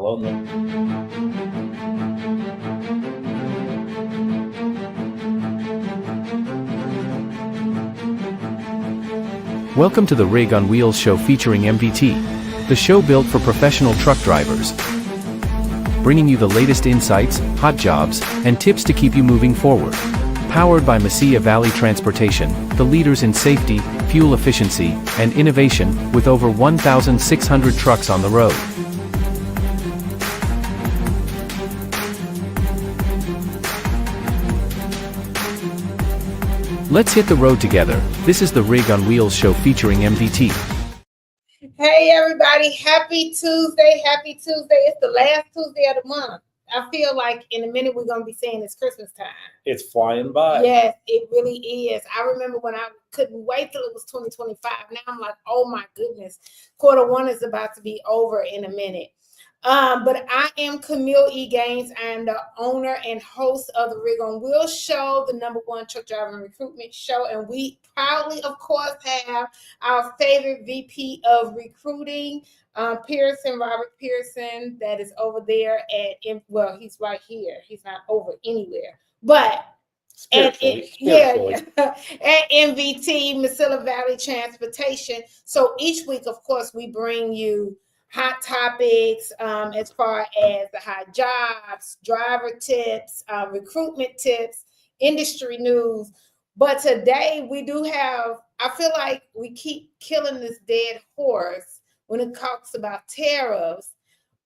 lonely. Welcome to the Rig on Wheels show featuring MVT, the show built for professional truck drivers. Bringing you the latest insights, hot jobs, and tips to keep you moving forward. Powered by Mesilla Valley Transportation, the leaders in safety, fuel efficiency, and innovation, with over 1,600 trucks on the road. Let's hit the road together. This is the Rig on Wheels show featuring MVT. Hey everybody, happy Tuesday. It's the last Tuesday of the month. I feel like in a minute we're going to be saying it's Christmas time. It's flying by. Yes, it really is. I remember when I couldn't wait till it was 2025. Now I'm like, oh my goodness, Q1 is about to be over in a minute. But I am Kameel E. I am the owner and host of the Rig on Wheels show, the #1 truck driving recruitment show. And we proudly, of course, have our favorite VP of recruiting, Pierson, Robert Pierson, that is over there well, he's right here. He's not over anywhere. But Spiritually. at MVT, Mesilla Valley Transportation. So each week, of course, we bring you hot topics as far as the hot jobs, driver tips, recruitment tips, industry news. But today we do have, I feel like we keep killing this dead horse when it talks about tariffs,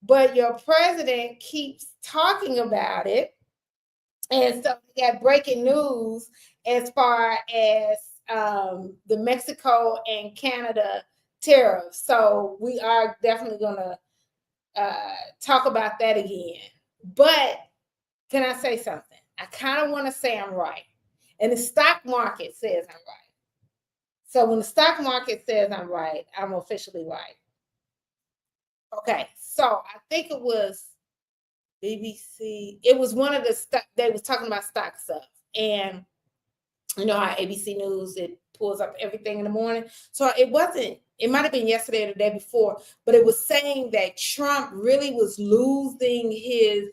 but your president keeps talking about it. And so we got breaking news as far as the Mexico and Canada tariffs. So we are definitely going to talk about that again. But can I say something? I kind of want to say I'm right. And the stock market says I'm right. So when the stock market says I'm right, I'm officially right. Okay, so I think it was BBC. It was one of the stuff they was talking about stock stuff. And you know how ABC News, it pulls up everything in the morning. So it might have been yesterday or the day before, but it was saying that Trump really was losing his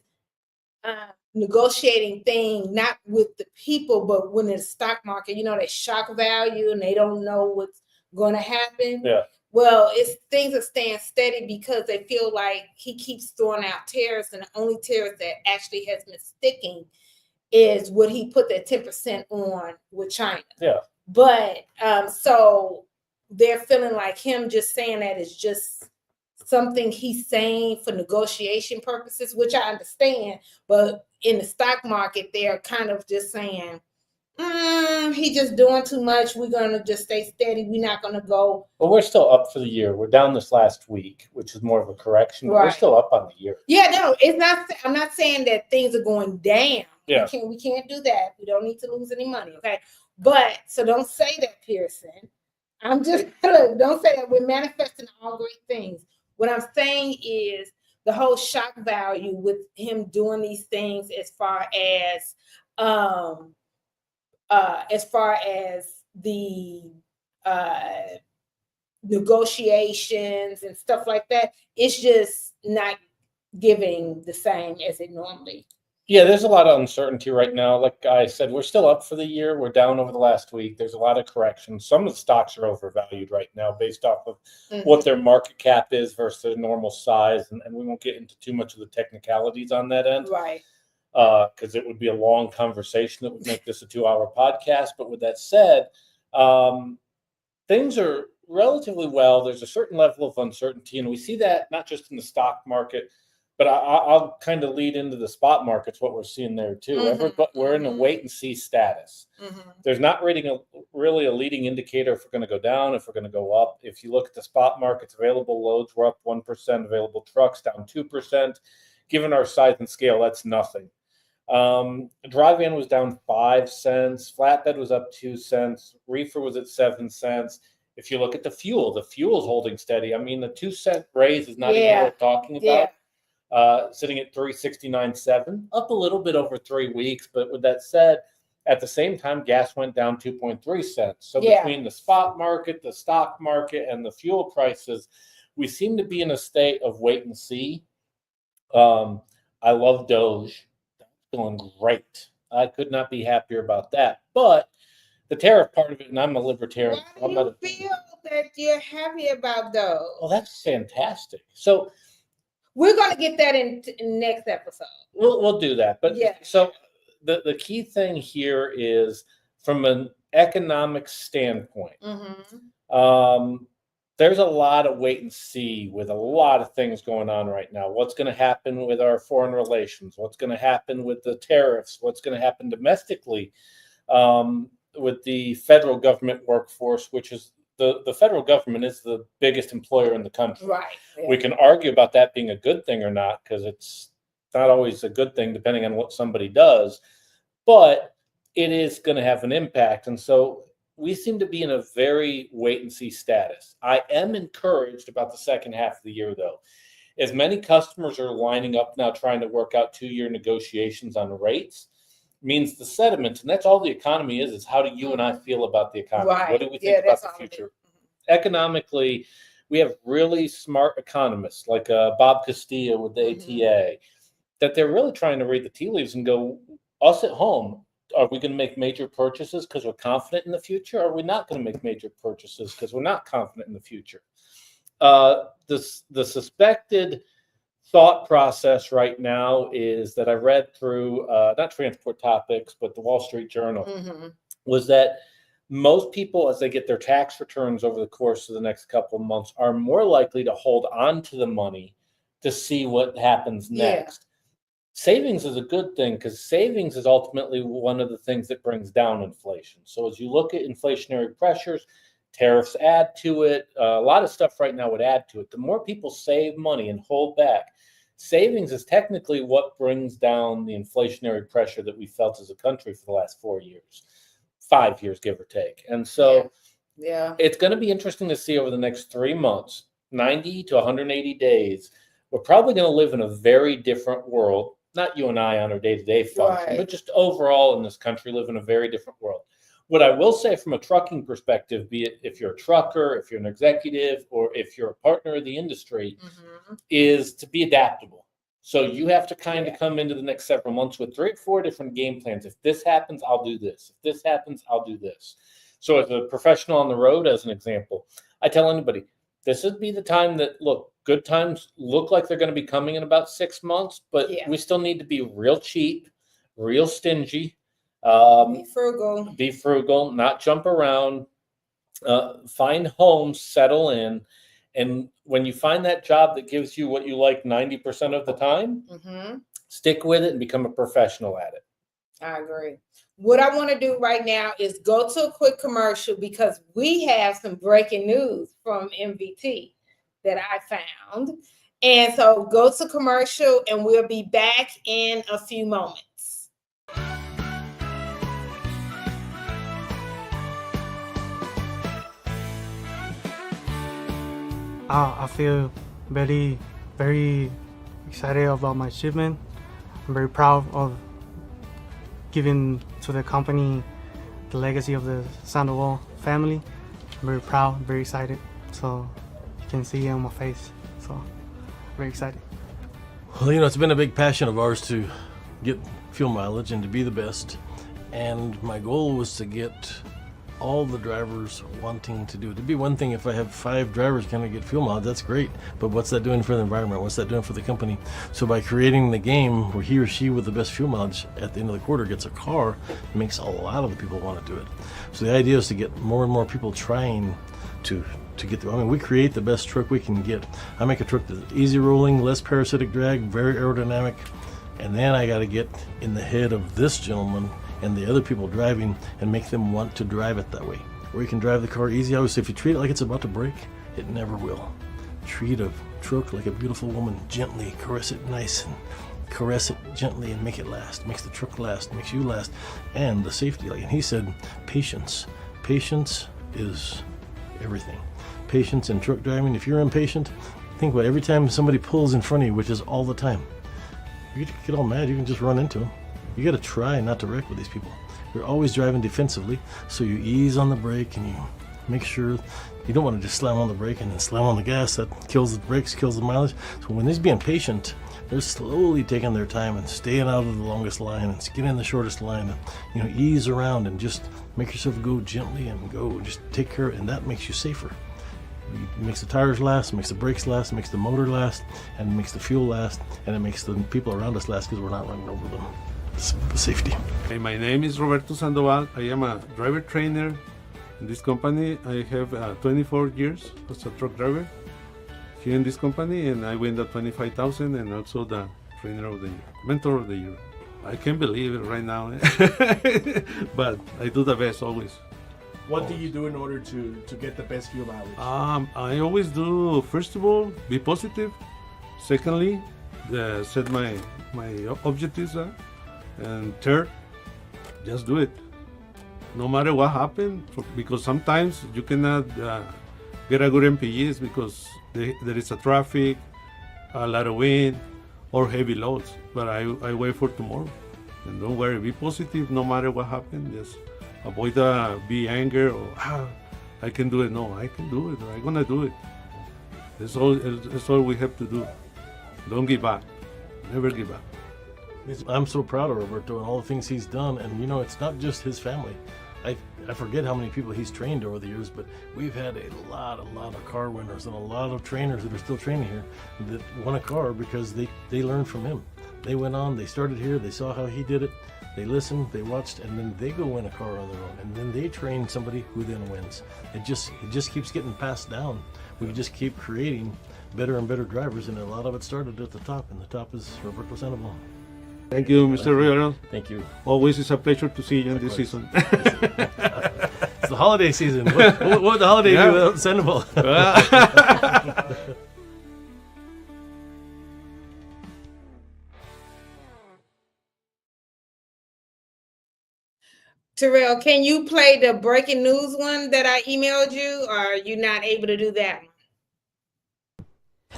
negotiating thing, not with the people, but when the stock market, you know, they shock value and they don't know what's going to happen. Yeah. Well, things are staying steady because they feel like he keeps throwing out tariffs, and the only tariff that actually has been sticking is what he put that 10% on with China. Yeah. But so they're feeling like him just saying that is just something he's saying for negotiation purposes, which I understand. But in the stock market, they're kind of just saying, he just doing too much. We're going to just stay steady. We're not going to go. Well, we're still up for the year. We're down this last week, which is more of a correction. Right. We're still up on the year. Yeah, no, it's not. I'm not saying that things are going down. Yeah. We can't do that. We don't need to lose any money. Okay. But so don't say that, Pierson. I'm just don't say that. We're manifesting all great things. What I'm saying is the whole shock value with him doing these things as far as the negotiations and stuff like that, it's just not giving the same as it normally. Yeah, there's a lot of uncertainty right now. Like I said, we're still up for the year. We're down over the last week. There's a lot of corrections. Some of the stocks are overvalued right now based off of what their market cap is versus their normal size. And we won't get into too much of the technicalities on that end. Right. Because it would be a long conversation that would make this a 2-hour podcast. But with that said, things are relatively well. There's a certain level of uncertainty, and we see that not just in the stock market, but I'll kind of lead into the spot markets, what we're seeing there too. We're in a wait and see status. There's not really a leading indicator if we're going to go down, if we're going to go up. If you look at the spot markets, available loads were up 1%, available trucks down 2%. Given our size and scale, that's nothing. Dry van was down 5 cents. Flatbed was up 2 cents. Reefer was at 7 cents. If you look at the fuel's holding steady. I mean, the 2 cent raise is not even worth talking about. Sitting at 369.7, up a little bit over 3 weeks. But with that said, at the same time, gas went down 2.3 cents. So between the spot market, the stock market, and the fuel prices, we seem to be in a state of wait and see. I love Doge. That's going great. I could not be happier about that. But the tariff part of it, and I'm a libertarian. Why do you feel that you're happy about those? Well, that's fantastic. So we're going to get that in next episode. We'll do that. But yeah. So the key thing here is from an economic standpoint. There's a lot of wait and see with a lot of things going on right now. What's going to happen with our foreign relations? What's going to happen with the tariffs? What's going to happen domestically with the federal government workforce, which is the federal government is the biggest employer in the country. Right. Yeah. We can argue about that being a good thing or not, because it's not always a good thing depending on what somebody does, but it is going to have an impact. And so we seem to be in a very wait and see status. I am encouraged about the second half of the year, though. As many customers are lining up now trying to work out 2-year negotiations on rates, means the sentiment, and that's all the economy is how do you and I feel about the economy? Right. What do we think about the future? Economically, we have really smart economists like Bob Castillo with the ATA, that they're really trying to read the tea leaves and go, us at home, are we going to make major purchases because we're confident in the future? Or are we not going to make major purchases because we're not confident in the future? The suspected thought process right now is that I read through, not Transport Topics, but the Wall Street Journal, was that most people, as they get their tax returns over the course of the next couple of months, are more likely to hold on to the money to see what happens next. Savings is a good thing because savings is ultimately one of the things that brings down inflation. So as you look at inflationary pressures, tariffs add to it. A lot of stuff right now would add to it. The more people save money and hold back, savings is technically what brings down the inflationary pressure that we felt as a country for the last 4 years, 5 years, give or take. And so it's going to be interesting to see over the next 3 months, 90 to 180 days. We're probably going to live in a very different world. Not you and I on our day-to-day function, but just overall in this country, live in a very different world. What I will say from a trucking perspective, be it if you're a trucker, if you're an executive, or if you're a partner of the industry, is to be adaptable. So you have to kind of come into the next several months with 3 or 4 different game plans. If this happens, I'll do this. If this happens, I'll do this. So as a professional on the road, as an example, I tell anybody, this would be the time that, look, good times look like they're going to be coming in about 6 months, but we still need to be real cheap, real stingy. Be frugal, not jump around, find homes, settle in. And when you find that job that gives you what you like 90% of the time, stick with it and become a professional at it. I agree. What I want to do right now is go to a quick commercial because we have some breaking news from MVT that I found. And so go to commercial and we'll be back in a few moments. I feel very, very excited about my achievement. I'm very proud of giving to the company the legacy of the Sandoval family. I'm very proud, very excited. So you can see it on my face. So very excited. Well, you know, it's been a big passion of ours to get fuel mileage and to be the best. And my goal was to get all the drivers wanting to do it. It'd be one thing if I have 5 drivers kind of get fuel mileage, that's great. But what's that doing for the environment? What's that doing for the company? So by creating the game where he or she with the best fuel mileage at the end of the quarter gets a car, it makes a lot of the people want to do it. So the idea is to get more and more people trying to get through. I mean, we create the best truck we can get. I make a truck that's easy rolling, less parasitic drag, very aerodynamic. And then I got to get in the head of this gentleman and the other people driving and make them want to drive it that way. Where you can drive the car easy. I always say if you treat it like it's about to break, it never will. Treat a truck like a beautiful woman, gently caress it nice and caress it gently and make it last. Makes the truck last, makes you last. And the safety, like, and he said, patience. Patience is everything. Patience in truck driving. If you're impatient, think about every time somebody pulls in front of you, which is all the time. You get all mad, you can just run into them. You got to try not to wreck with these people. You're always driving defensively, so you ease on the brake and you make sure you don't want to just slam on the brake and then slam on the gas. That kills the brakes, kills the mileage. So when he's being patient, They're slowly taking their time and staying out of the longest line and getting in the shortest line and, you know, ease around and just make yourself go gently and go, just take care of it, and that makes you safer. It makes the tires last, makes the brakes last, makes the motor last, and makes the fuel last, and it makes the people around us last because we're not running over them. It's safety. Hey, my name is Roberto Sandoval. I am a driver trainer in this company. I have 24 years as a truck driver here in this company, and I win the 25,000 and also the trainer of the year, mentor of the year. I can't believe it right now, but I do the best always. What do you do in order to get the best fuel mileage? I always do, first of all, be positive. Secondly, set my objectives, and third, just do it. No matter what happens, because sometimes you cannot get a good MPGs because there is a traffic, a lot of wind, or heavy loads. But I wait for tomorrow, and don't worry, be positive. No matter what happens, just avoid be anger or I can do it. No, I can do it. I'm gonna do it. That's all we have to do. Don't give up. Never give up. I'm so proud of Roberto and all the things he's done, and you know, it's not just his family. I forget how many people he's trained over the years, but we've had a lot of car winners and a lot of trainers that are still training here that won a car because they learned from him. They went on, they started here, they saw how he did it, they listened, they watched, and then they go win a car on their own, and then they train somebody who then wins. It just keeps getting passed down. We just keep creating better and better drivers, and a lot of it started at the top, and the top is Roberto Sandoval. Thank you, Mr. Rivera. Thank you. Always is a pleasure to see you in this season. It's the holiday season. What would the holiday be without Sandoval? Terrell, can you play the breaking news one that I emailed you, or are you not able to do that one?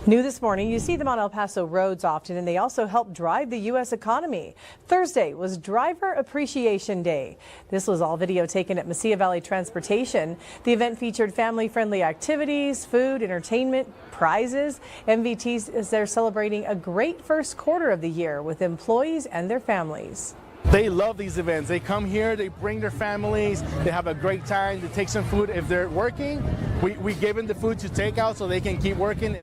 New this morning, you see them on El Paso roads often, and they also help drive the U.S. economy. Thursday was Driver Appreciation Day. This was all video taken at Mesilla Valley Transportation. The event featured family-friendly activities, food, entertainment, prizes. MVT is there celebrating a great first quarter of the year with employees and their families. They love these events. They come here, they bring their families, they have a great time, they take some food. If they're working, we give them the food to take out so they can keep working.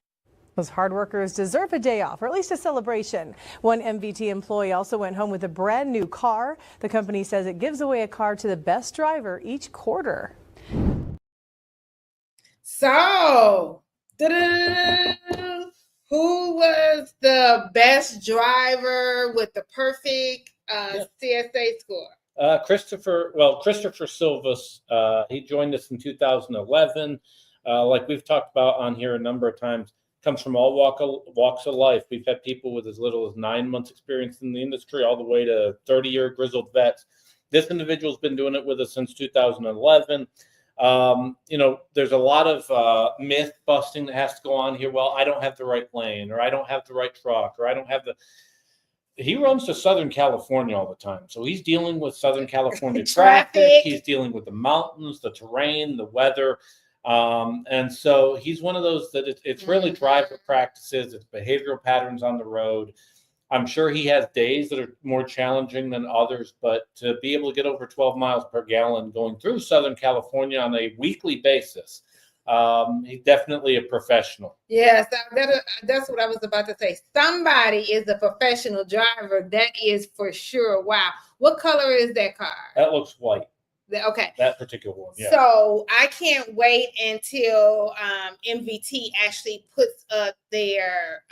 Those hard workers deserve a day off, or at least a celebration. One MVT employee also went home with a brand new car. The company says it gives away a car to the best driver each quarter. So, who was the best driver with the perfect CSA score? Christopher Silvas. He joined us in 2011. Like we've talked about on here a number of times, comes from all walks of life. We've had people with as little as 9 months experience in the industry all the way to 30-year grizzled vets. This individual's been doing it with us since 2011. There's a lot of myth busting that has to go on here. Well, I don't have the right lane, or I don't have the right truck, or I don't have he runs to Southern California all the time. So he's dealing with Southern California traffic. He's dealing with the mountains, the terrain, the weather. And so he's one of those that it's really driver practices, it's behavioral patterns on the road. I'm sure he has days that are more challenging than others, but to be able to get over 12 miles per gallon going through Southern California on a weekly basis, he's definitely a professional. Yes, that's what I was about to say. Somebody is a professional driver. That is for sure. Wow. What color is that car? That looks white. Okay. That particular one, yeah. So I can't wait until MVT actually puts up their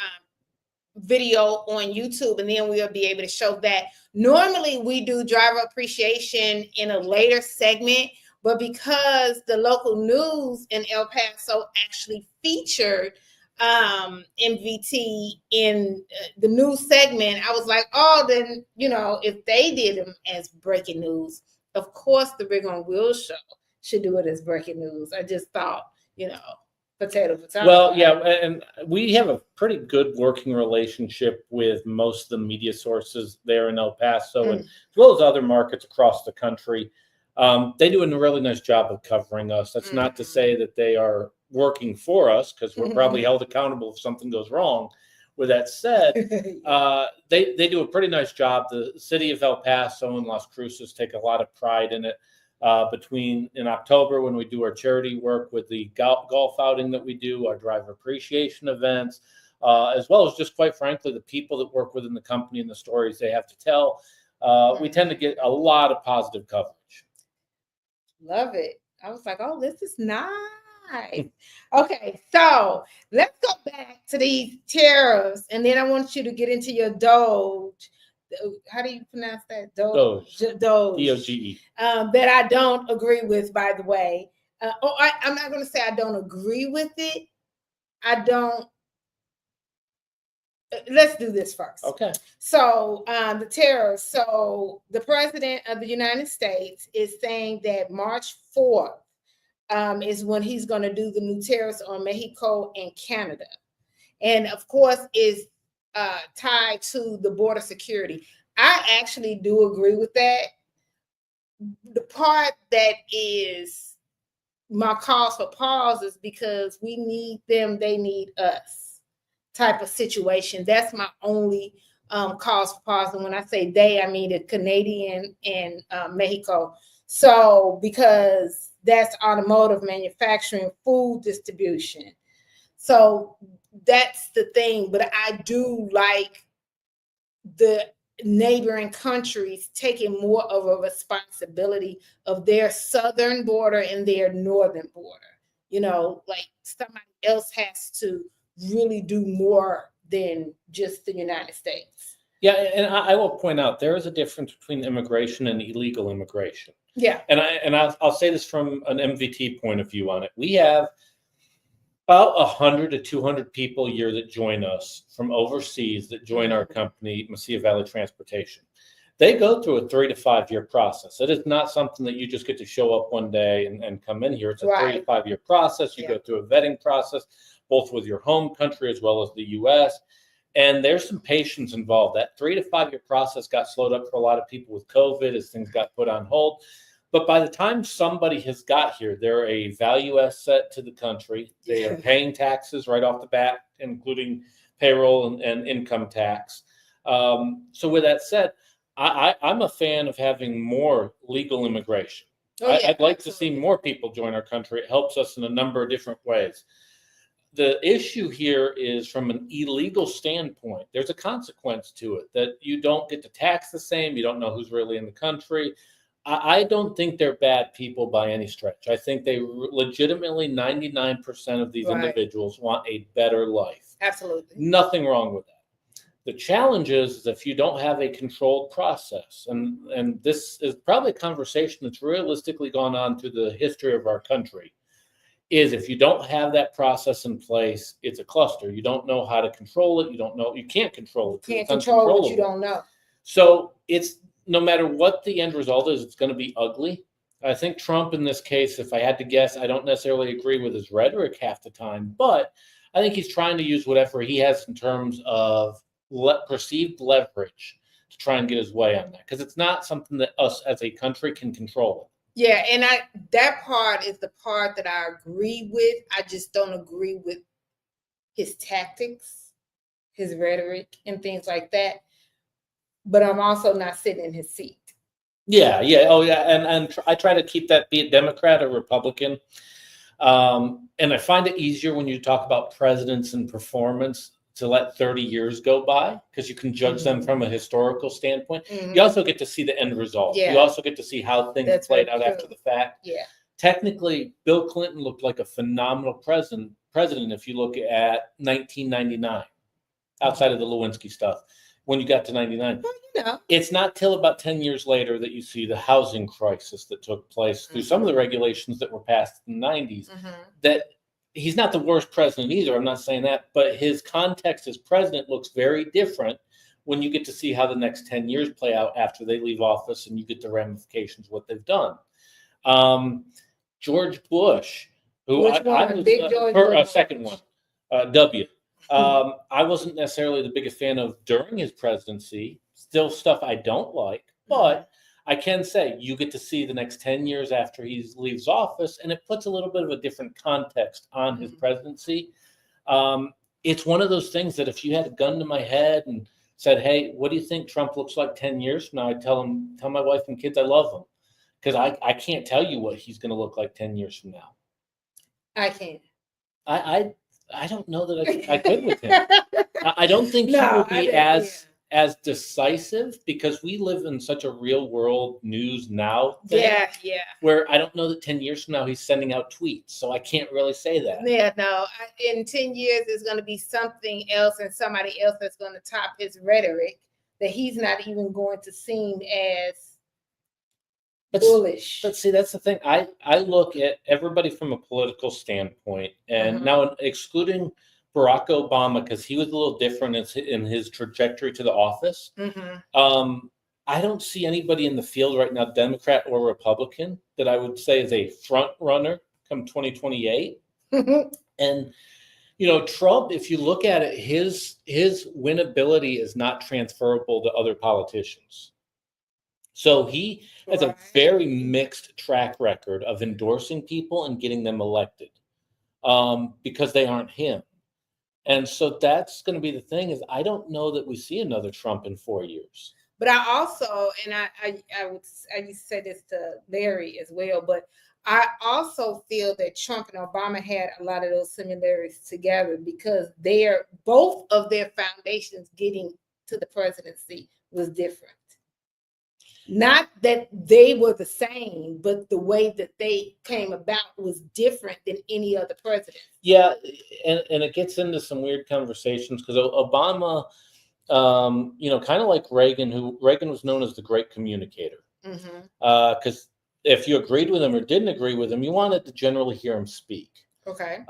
video on YouTube, and then we'll be able to show that. Normally we do driver appreciation in a later segment, but because the local news in El Paso actually featured MVT in the news segment, I was like, oh, then, if they did them as breaking news, of course, the Rig on Wheels show should do it as breaking news. I just thought, potato. Well, yeah, and we have a pretty good working relationship with most of the media sources there in El Paso, and as well as other markets across the country. They do a really nice job of covering us. That's not to say that they are working for us, because we're probably held accountable if something goes wrong. with that said, they do a pretty nice job. The city of El Paso and Las Cruces take a lot of pride in it. Between in October when we do our charity work with the golf outing that we do, our driver appreciation events, as well as just quite frankly the people that work within the company and the stories they have to tell. We tend to get a lot of positive coverage. Love it. I was like, oh, this is nice. Okay, so let's go back to these tariffs, and then I want you to get into your Doge. How do you pronounce that? Doge. Doge. DOGE. That I don't agree with, by the way. I'm not going to say I don't agree with it. I don't. Let's do this first. Okay. So the tariffs. So the president of the United States is saying that March 4th is when he's going to do the new tariffs on Mexico and Canada. And of course, is tied to the border security. I actually do agree with that. The part that is my cause for pause is because we need them, they need us type of situation. That's my only cause for pause. And when I say they, I mean the Canadian and Mexico. So because that's automotive manufacturing, food distribution. So that's the thing. But I do like the neighboring countries taking more of a responsibility of their southern border and their northern border. You know, like somebody else has to really do more than just the United States. Yeah, and I will point out there is a difference between immigration and illegal immigration. Yeah. And I'll say this from an MVT point of view on it. We have about 100 to 200 people a year that join us from overseas that join our company, Mesilla Valley Transportation. They go through a 3 to 5 year process. It is not something that you just get to show up one day and come in here. It's a 3 to 5 year process. You go through a vetting process, both with your home country as well as the U.S. And there's some patience involved. That 3 to 5 year process got slowed up for a lot of people with COVID as things got put on hold. But by the time somebody has got here, they're a value asset to the country. They are paying taxes right off the bat, including payroll and income tax. So with that said, I'm a fan of having more legal immigration. I'd like to see more people join our country. It helps us in a number of different ways. The issue here is from an illegal standpoint, there's a consequence to it that you don't get to tax the same. You don't know who's really in the country. I don't think they're bad people by any stretch. I think they legitimately, 99% of these individuals want a better life. Absolutely. Nothing wrong with that. The challenge is if you don't have a controlled process, and this is probably a conversation that's realistically gone on through the history of our country, is if you don't have that process in place, it's a cluster. You don't know how to control it. You don't know. You can't control it. Can't control what you don't know. So it's no matter what the end result is, it's going to be ugly. I think Trump in this case, if I had to guess, I don't necessarily agree with his rhetoric half the time, but I think he's trying to use whatever he has in terms of perceived leverage to try and get his way on that, because it's not something that us as a country can control. Yeah, and that part is the part that I agree with. I just don't agree with his tactics, his rhetoric, and things like that. But I'm also not sitting in his seat. Yeah. Oh, yeah. And I try to keep that, be it Democrat or Republican. And I find it easier when you talk about presidents and performance to let 30 years go by, because you can judge them from a historical standpoint. You also get to see the end result. You also get to see how things played out after the fact. Yeah. Technically, Bill Clinton looked like a phenomenal president if you look at 1999, outside of the Lewinsky stuff. When you got to 99, it's not till about 10 years later that you see the housing crisis that took place through some of the regulations that were passed in the 90s. That he's not the worst president either. I'm not saying that, but his context as president looks very different when you get to see how the next 10 years play out after they leave office and you get the ramifications of what they've done. George Bush, who Which one? Big George Bush. Second one, W. I wasn't necessarily the biggest fan of during his presidency. Still stuff I don't like, but I can say you get to see the next 10 years after he leaves office, and it puts a little bit of a different context on his presidency. it's one of those things that if you had a gun to my head and said, "Hey, what do you think Trump looks like 10 years from now?" I'd tell my wife and kids I love him, because I can't tell you what he's going to look like 10 years from now. I can. I don't know that I could with him. I don't think he will be as decisive, because we live in such a real world news now thing, where I don't know that 10 years from now he's sending out tweets, so I can't really say that. Yeah, no. In 10 years, there's going to be something else and somebody else that's going to top his rhetoric that he's not even going to seem as bullish. But see, that's the thing. I look at everybody from a political standpoint, and now excluding Barack Obama, because he was a little different in his trajectory to the office. I don't see anybody in the field right now, Democrat or Republican, that I would say is a front runner come 2028. And Trump, if you look at it, his winnability is not transferable to other politicians. So he has a very mixed track record of endorsing people and getting them elected, because they aren't him. And so that's going to be the thing, is I don't know that we see another Trump in 4 years. But I also, and I used to say this to Larry as well, but I also feel that Trump and Obama had a lot of those similarities together, because both of their foundations getting to the presidency was different. Not that they were the same, but the way that they came about was different than any other president. Yeah, and it gets into some weird conversations, because Obama, kind of like Reagan, Reagan was known as the great communicator. Because if you agreed with him or didn't agree with him, you wanted to generally hear him speak. Okay.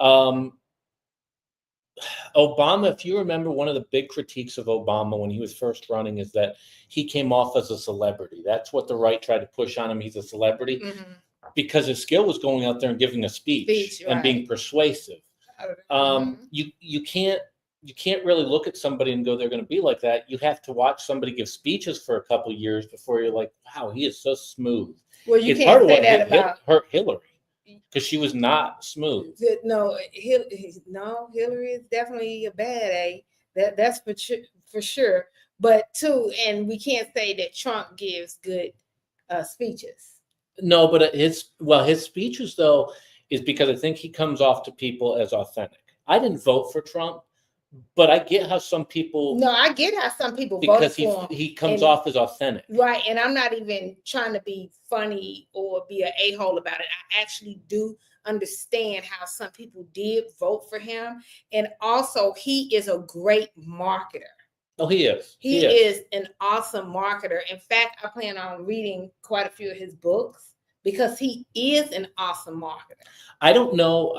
Obama, if you remember, one of the big critiques of Obama when he was first running is that he came off as a celebrity. That's what the right tried to push on him. He's a celebrity because his skill was going out there and giving a speech and being persuasive. You can't really look at somebody and go, they're going to be like that. You have to watch somebody give speeches for a couple of years before you're like, wow, he is so smooth. Well, you can't say that about hurt Hillary, because she was not smooth. No, Hillary is definitely a bad A. That's for sure. But too, and we can't say that Trump gives good speeches. No, but his speeches though is because I think he comes off to people as authentic. I didn't vote for Trump, but I get how some people. No, I get how some people voted for him. He comes off as authentic. Right, and I'm not even trying to be funny or be an a-hole about it. I actually do understand how some people did vote for him, and also he is a great marketer. Oh, he is. He is an awesome marketer. In fact, I plan on reading quite a few of his books because he is an awesome marketer. I don't know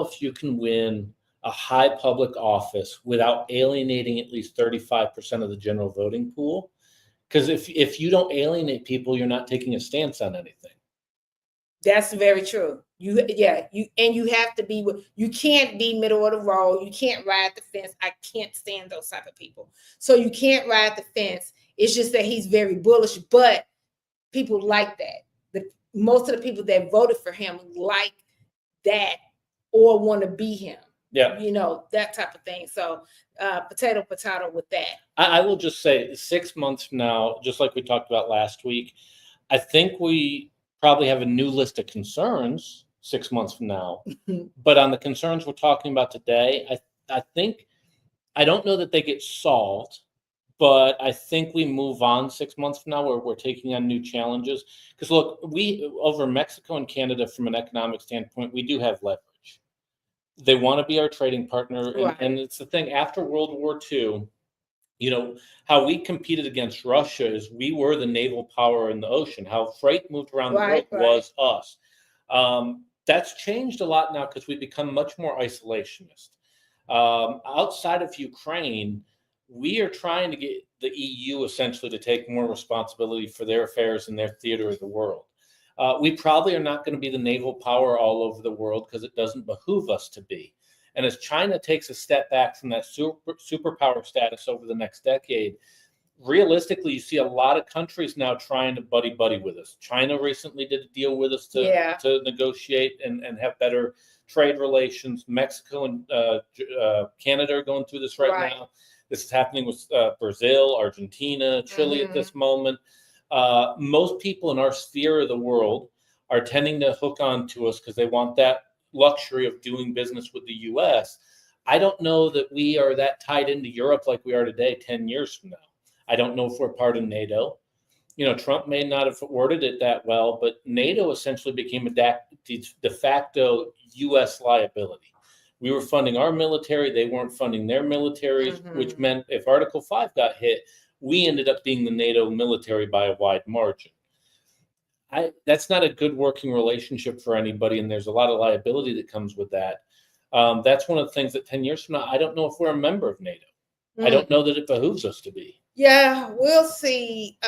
if you can win a high public office without alienating at least 35% of the general voting pool. Because if you don't alienate people, you're not taking a stance on anything. That's very true. You have to be. You can't be middle of the road. You can't ride the fence. I can't stand those type of people. So you can't ride the fence. It's just that he's very bullish, but people like that. Most of the people that voted for him like that or want to be him. Yeah. That type of thing. So potato with that. I will just say 6 months from now, just like we talked about last week, I think we probably have a new list of concerns 6 months from now. But on the concerns we're talking about today, I don't know that they get solved, but I think we move on 6 months from now where we're taking on new challenges. Because look, we over Mexico and Canada, from an economic standpoint, we do have leverage. They want to be our trading partner. Right. And it's the thing, after World War II, how we competed against Russia is we were the naval power in the ocean. How freight moved around the world was us. That's changed a lot now because we've become much more isolationist. Outside of Ukraine, we are trying to get the EU essentially to take more responsibility for their affairs in their theater of the world. We probably are not going to be the naval power all over the world because it doesn't behoove us to be. And as China takes a step back from that superpower status over the next decade, realistically, you see a lot of countries now trying to buddy with us. China recently did a deal with us to negotiate and have better trade relations. Mexico and Canada are going through this right now. This is happening with Brazil, Argentina, Chile at this moment. Most people in our sphere of the world are tending to hook on to us because they want that luxury of doing business with the U.S. I don't know that we are that tied into Europe like we are today 10 years from now. I don't know if we're part of NATO. You know, Trump may not have worded it that well, but NATO essentially became a de facto U.S. liability. We were funding our military. They weren't funding their militaries, which meant if Article 5 got hit, we ended up being the NATO military by a wide margin. That's not a good working relationship for anybody, and there's a lot of liability that comes with that. That's one of the things that 10 years from now, I don't know if we're a member of NATO. I don't know that it behooves us to be. Yeah, we'll see.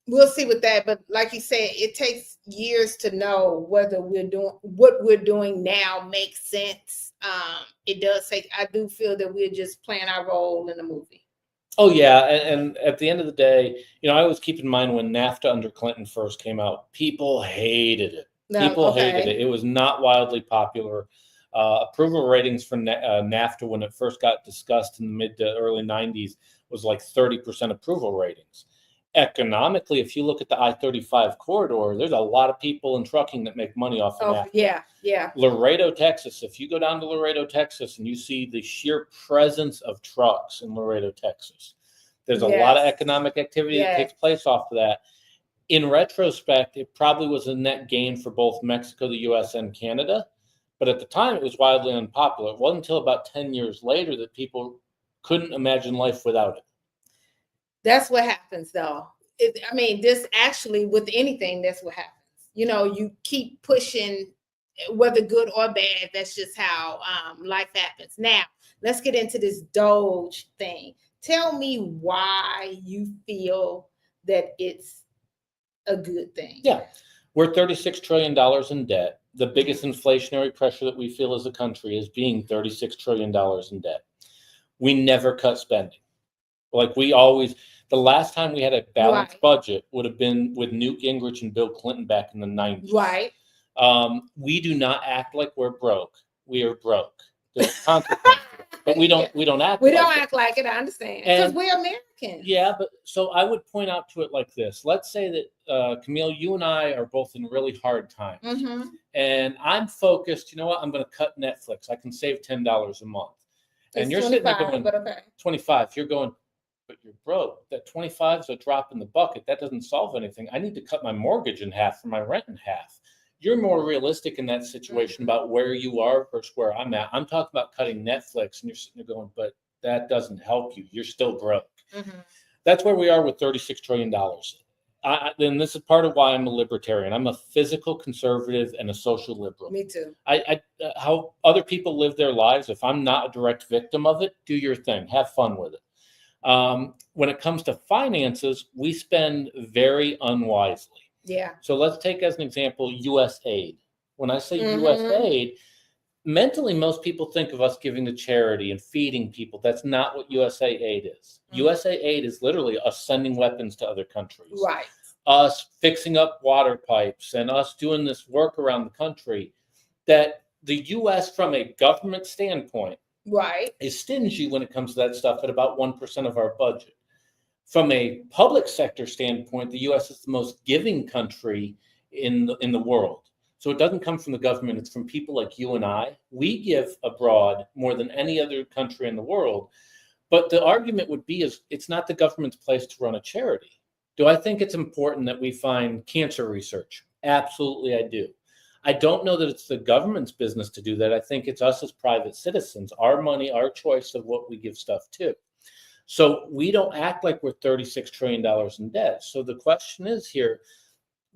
We'll see with that, but like you said, it takes years to know whether what we're doing now makes sense. It does take. I do feel that we're just playing our role in the movie. Oh yeah, and at the end of the day, you know, I always keep in mind when NAFTA under Clinton first came out, people hated it. People hated it. It was not wildly popular. Approval ratings for NAFTA when it first got discussed in the mid to early 90s was like 30% approval ratings. Economically, if you look at the I-35 corridor, there's a lot of people in trucking that make money off of NAFTA. Yeah. Laredo, Texas. If you go down to Laredo, Texas, and you see the sheer presence of trucks in Laredo, Texas, there's a lot of economic activity that takes place off of that. In retrospect, it probably was a net gain for both Mexico, the U.S., and Canada. But at the time, it was wildly unpopular. It wasn't until about 10 years later that people couldn't imagine life without it. That's what happens, though. I mean, this actually, with anything, that's what happens. You know, you keep pushing, whether good or bad. That's just how life happens. Now, let's get into this DOGE thing. Tell me why you feel that it's a good thing. Yeah. We're $36 trillion in debt. The biggest inflationary pressure that we feel as a country is being $36 trillion in debt. We never cut spending. Like we always, the last time we had a balanced budget would have been with Newt Gingrich and Bill Clinton back in the 90s. Right. We do not act like we're broke. We are broke. There's consequences. But we don't act like it. I understand. Because we're American. Yeah, but so I would point out to it like this. Let's say that Kameel, you and I are both in really hard times. And I'm focused, you know what, I'm going to cut Netflix. I can save $10 a month. And you're sitting there going, 25. You're going, but you're broke. That 25 is a drop in the bucket. That doesn't solve anything. I need to cut my mortgage in half for my rent in half. You're more realistic in that situation about where you are versus where I'm at. I'm talking about cutting Netflix, and you're sitting there going, but that doesn't help you. You're still broke. That's where we are with $36 trillion. And this is part of why I'm a libertarian. I'm a physical conservative and a social liberal. Me too. How other people live their lives, if I'm not a direct victim of it, do your thing. Have fun with it. When it comes to finances, we spend very unwisely. Yeah. So let's take as an example, U.S. aid. When I say U.S. aid, mentally, most people think of us giving to charity and feeding people. That's not what USA aid is. USA aid is literally us sending weapons to other countries. Right. Us fixing up water pipes and us doing this work around the country that the U.S. from a government standpoint is stingy when it comes to that stuff at about 1% of our budget. From a public sector standpoint, the U.S. is the most giving country in the world. So it doesn't come from the government. It's from people like you and I. We give abroad more than any other country in the world. But the argument would be is it's not the government's place to run a charity. Do I think it's important that we find cancer research? Absolutely, I do. I don't know that it's the government's business to do that. I think it's us as private citizens, our money, our choice of what we give stuff to. So we don't act like we're $36 trillion in debt. So the question is here,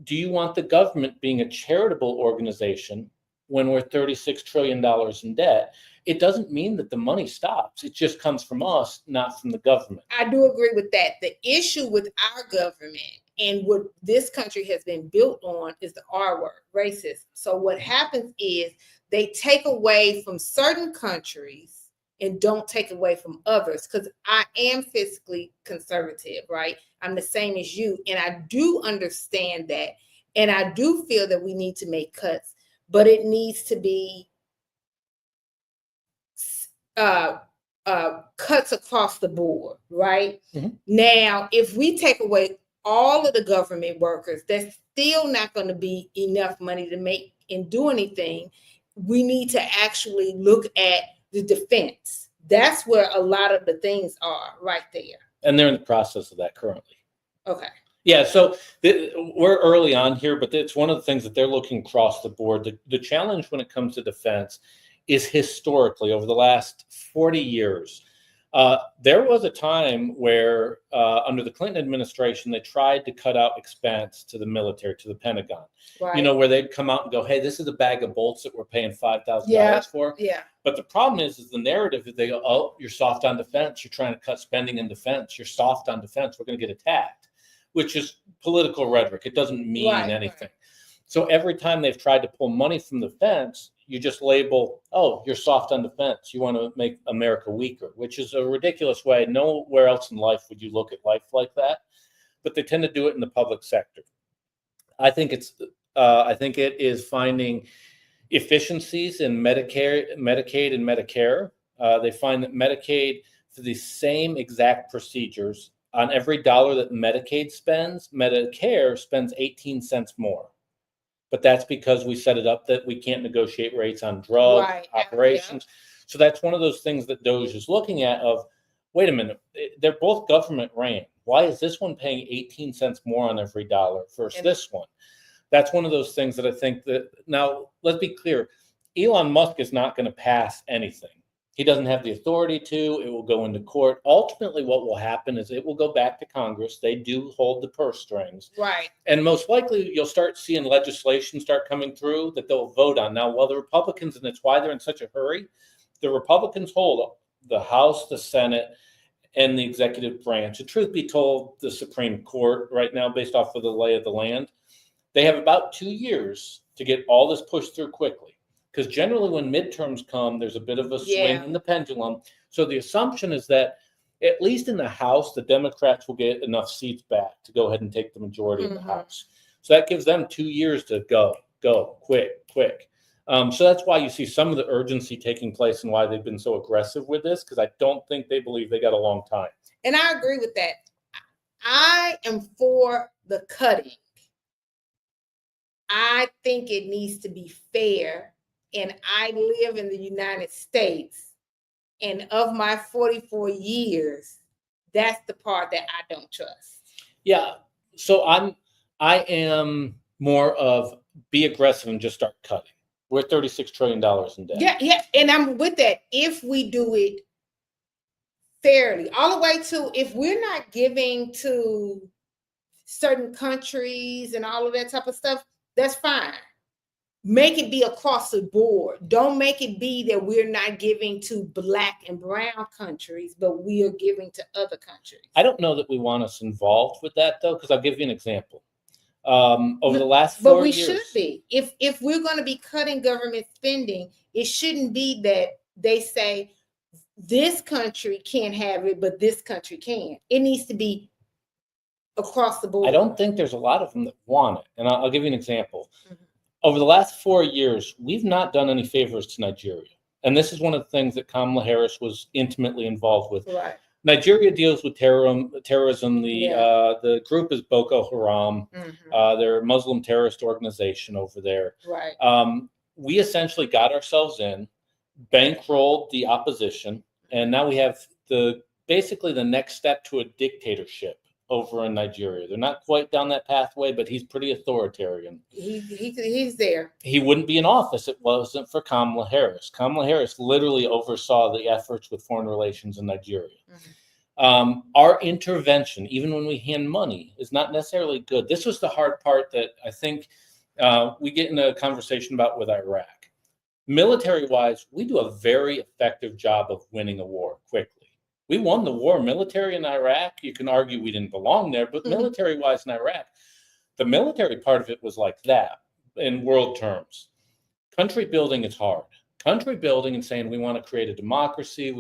do you want the government being a charitable organization when we're $36 trillion in debt? It doesn't mean that the money stops. It just comes from us, not from the government. I do agree with that. The issue with our government and what this country has been built on is the R word, racist. So what happens is they take away from certain countries and don't take away from others, because I am fiscally conservative, right? I'm the same as you, and I do understand that, and I do feel that we need to make cuts. but it needs to be cuts across the board, right? Mhm. Now, if we take away all of the government workers, there's still not going to be enough money to make and do anything. We need to actually look at the defense. That's where a lot of the things are right there. And they're in the process of that currently. Okay. Yeah, so we're early on here, but it's one of the things that they're looking across the board. The challenge when it comes to defense is historically over the last 40 years. There was a time where under the Clinton administration, they tried to cut out expense to the military, to the Pentagon. Right. You know, where they'd come out and go, hey, this is a bag of bolts that we're paying $5,000 for. Yeah. But the problem is the narrative is they go, oh, you're soft on defense. You're trying to cut spending in defense. You're soft on defense. We're going to get attacked, which is political rhetoric. It doesn't mean anything. Right. So every time they've tried to pull money from defense, you just label, oh, you're soft on defense. You want to make America weaker, which is a ridiculous way. Nowhere else in life would you look at life like that. But they tend to do it in the public sector. I think it is finding efficiencies in Medicaid, and Medicare. They find that Medicaid, for the same exact procedures, on every dollar that Medicaid spends, Medicare spends 18 cents more. But that's because we set it up that we can't negotiate rates on drug operations. Yeah. So that's one of those things that DOGE is looking at of, wait a minute, they're both government ran. Why is this one paying 18 cents more on every dollar versus this one? That's one of those things that I think that, now let's be clear, Elon Musk is not going to pass anything. He doesn't have the authority to. It will go into court. Ultimately, what will happen is it will go back to Congress. They do hold the purse strings. Right. And most likely, you'll start seeing legislation start coming through that they'll vote on. Now, while the Republicans, and it's why they're in such a hurry, the Republicans hold the House, the Senate, and the executive branch. And truth be told, the Supreme Court right now, based off of the lay of the land, they have about 2 years to get all this pushed through quickly. Because generally when midterms come, there's a bit of a swing in the pendulum. So the assumption is that at least in the House, the Democrats will get enough seats back to go ahead and take the majority in the House. So that gives them 2 years to go, quick. So that's why you see some of the urgency taking place and why they've been so aggressive with this, because I don't think they believe they got a long time. And I agree with that. I am for the cutting. I think it needs to be fair. And I live in the United States, and of my 44 years, that's the part that I don't trust. Yeah. So I am more of be aggressive and just start cutting. We're $36 trillion in debt. Yeah. And I'm with that. If we do it fairly, all the way to, if we're not giving to certain countries and all of that type of stuff, that's fine. Make it be across the board. Don't make it be that we're not giving to Black and brown countries, but we are giving to other countries. I don't know that we want us involved with that, though, because I'll give you an example. Over the last 4 years. But we should be. If we're going to be cutting government spending, it shouldn't be that they say this country can't have it, but this country can. It needs to be across the board. I don't think there's a lot of them that want it. And I'll give you an example. Over the last 4 years, we've not done any favors to Nigeria. And this is one of the things that Kamala Harris was intimately involved with. Right. Nigeria deals with terrorism. The group is Boko Haram. They're a Muslim terrorist organization over there. Right. We essentially got ourselves in, bankrolled the opposition, and now we have basically the next step to a dictatorship over in Nigeria. They're not quite down that pathway, but he's pretty authoritarian. He's there. He wouldn't be in office if it wasn't for Kamala Harris. Kamala Harris literally oversaw the efforts with foreign relations in Nigeria. Our intervention, even when we hand money, is not necessarily good. This was the hard part that I think we get in a conversation about with Iraq. Military-wise, we do a very effective job of winning a war quickly. We won the war military in Iraq. You can argue we didn't belong there, but military-wise in Iraq, the military part of it was like that in world terms. Country building is hard. Country building and saying we want to create a democracy.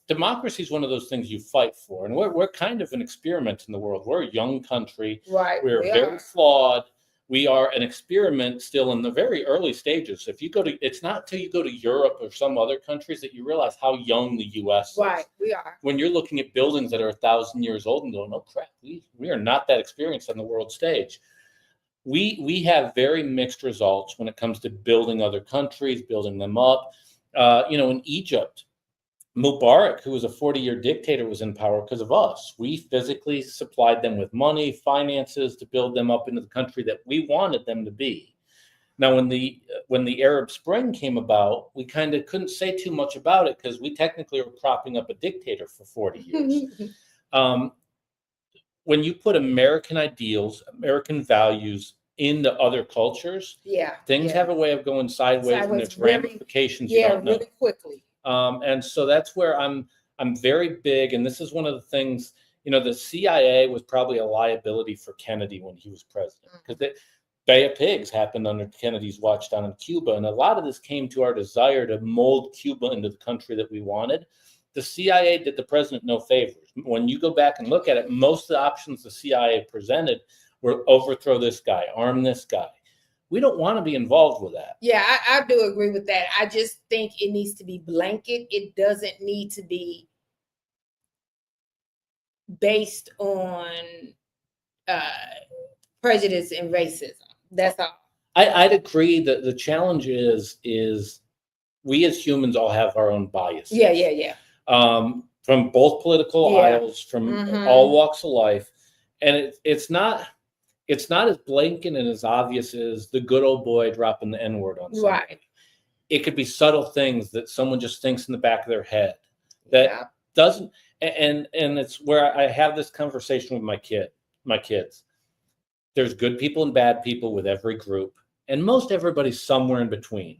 Democracy is one of those things you fight for. And we're kind of an experiment in the world. We're a young country. Right. We're very flawed. We are an experiment still in the very early stages. If you go to, it's not until you go to Europe or some other countries that you realize how young the U.S. is. Right, we are. When you're looking at buildings that are 1,000 years old and going, oh crap, we are not that experienced on the world stage. We have very mixed results when it comes to building other countries, building them up. In Egypt, Mubarak, who was a 40-year dictator, was in power because of us. We physically supplied them with money, finances to build them up into the country that we wanted them to be. Now, when the Arab Spring came about, we kind of couldn't say too much about it because we technically were propping up a dictator for 40 years. When you put American ideals, American values into other cultures, things have a way of going sideways and there's ramifications you don't know. Really quickly. And so that's where I'm very big, and this is one of the things, the CIA was probably a liability for Kennedy when he was president, because the Bay of Pigs happened under Kennedy's watch down in Cuba, and a lot of this came to our desire to mold Cuba into the country that we wanted. The CIA did the president no favors. When you go back and look at it, most of the options the CIA presented were overthrow this guy, arm this guy. We don't want to be involved with that. Yeah, I do agree with that. I just think it needs to be blanket. It doesn't need to be based on prejudice and racism. That's all. I'd agree that the challenge is we as humans all have our own biases. Yeah. From both political aisles, from all walks of life, and it's not as blatant and as obvious as the good old boy dropping the N-word on somebody. Right. It could be subtle things that someone just thinks in the back of their head that doesn't, and it's where I have this conversation with my kids. There's good people and bad people with every group, and most everybody's somewhere in between.